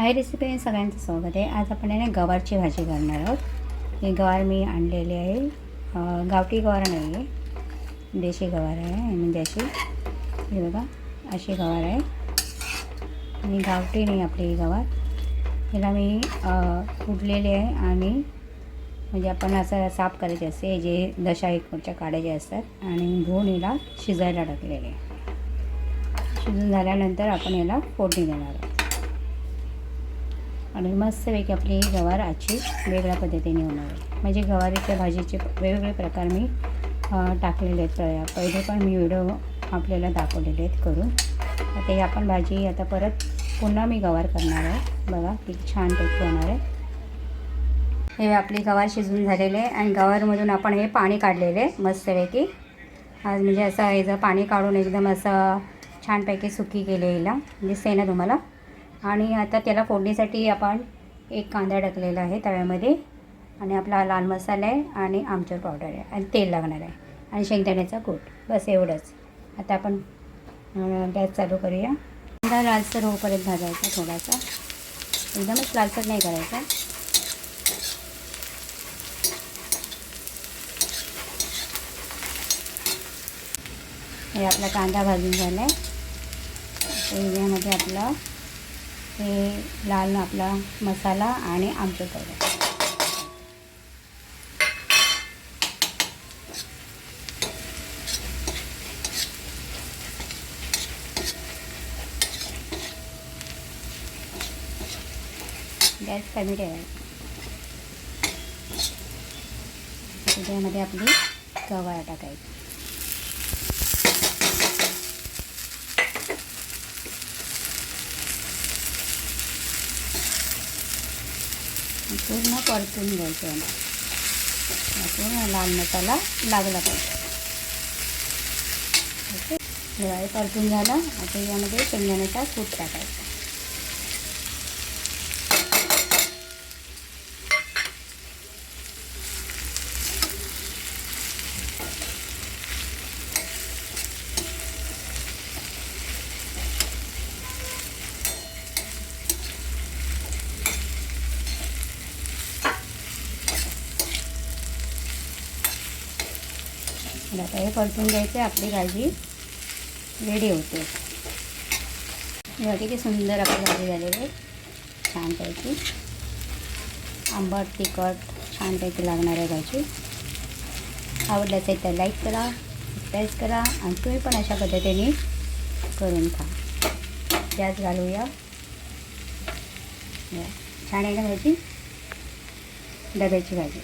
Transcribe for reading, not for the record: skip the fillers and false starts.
हाय recipe सगळ्यांचं स्वागत आहे। आज आपण गवारची भाजी करणार आहोत। ही गवार मी आणलेली आहे, गावठी गवार नाही आहे, देशी गवार आहे। म्हणजे अशी हे बघा, अशी गवार आहे आणि गावठी नाही आपली ही गवार। हिला मी कुटलेली आहे आणि म्हणजे आपण असं साफ करायचे असते, जे दशा एकच्या काढायचे असतात आणि धुवून हिला शिजायला टाकलेले आहे। शिजून झाल्यानंतर आपण याला फोडणी देणार आहोत आणि मस्तपैकी आपली ही गवार आजची वेगळ्या पद्धतीने होणार आहे। म्हणजे गवारीच्या भाजीचे वेगवेगळे प्रकार मी टाकलेले आहेत। पहिले पण मी व्हिडिओ आपल्याला दाखवलेले आहेत करून। आता ही आपण भाजी आता परत पुन्हा मी गवार करणार आहे। बघा किती छानपैकी होणार आहे। हे आपली गवार शिजून झालेले आहे आणि गवारमधून आपण हे पाणी काढलेले आहे मस्तपैकी। आज म्हणजे असं याचं पाणी काढून एकदम असं छानपैकी सुकी केलेला दिसते ना तुम्हाला। आणि आता त्याला फोडणीसाठी आपण एक कांदा टाकलेला आहे तव्यामध्ये आणि आपला लाल मसाला आहे आणि आमचूर पावडर आहे आणि तेल लागणार आहे आणि शेंगदाण्याचा कूट, बस एवढंच। आता आपण गॅस चालू करूया। कांदा लालसर होईपर्यंत भाजायचा, थोडासा एकदमच लालसर नाही करायचा। हे आपला कांदा भाजून झाला आहे। यामध्ये आपला हे लाल आपला मसाला आणि आमचूर पावडर, गॅस कमी ठेवायचा। त्याच्यामध्ये आपली गवार टाकायची। पूर्ण परतून घ्यायचं आहे, पूर्ण लाल मसाला लागला पाहिजे। ओके, हे परतून झालं। आता यामध्ये शेंगदाण्याचा कूट टाकायचा। आता हे परतून घ्यायचे, आपली भाजी रेडी होते। बघा किती सुंदर आपली भाजी झालेली आहे, छानपैकी आंबट तिखट छानपैकी लागणार आहे भाजी। आवडलं असेल तर लाईक करा, सबस्क्राईब करा आणि तुम्ही पण अशा पद्धतीने करून खा। गॅस घालूया। छान आहे ना भाजी, डब्याची भाजी।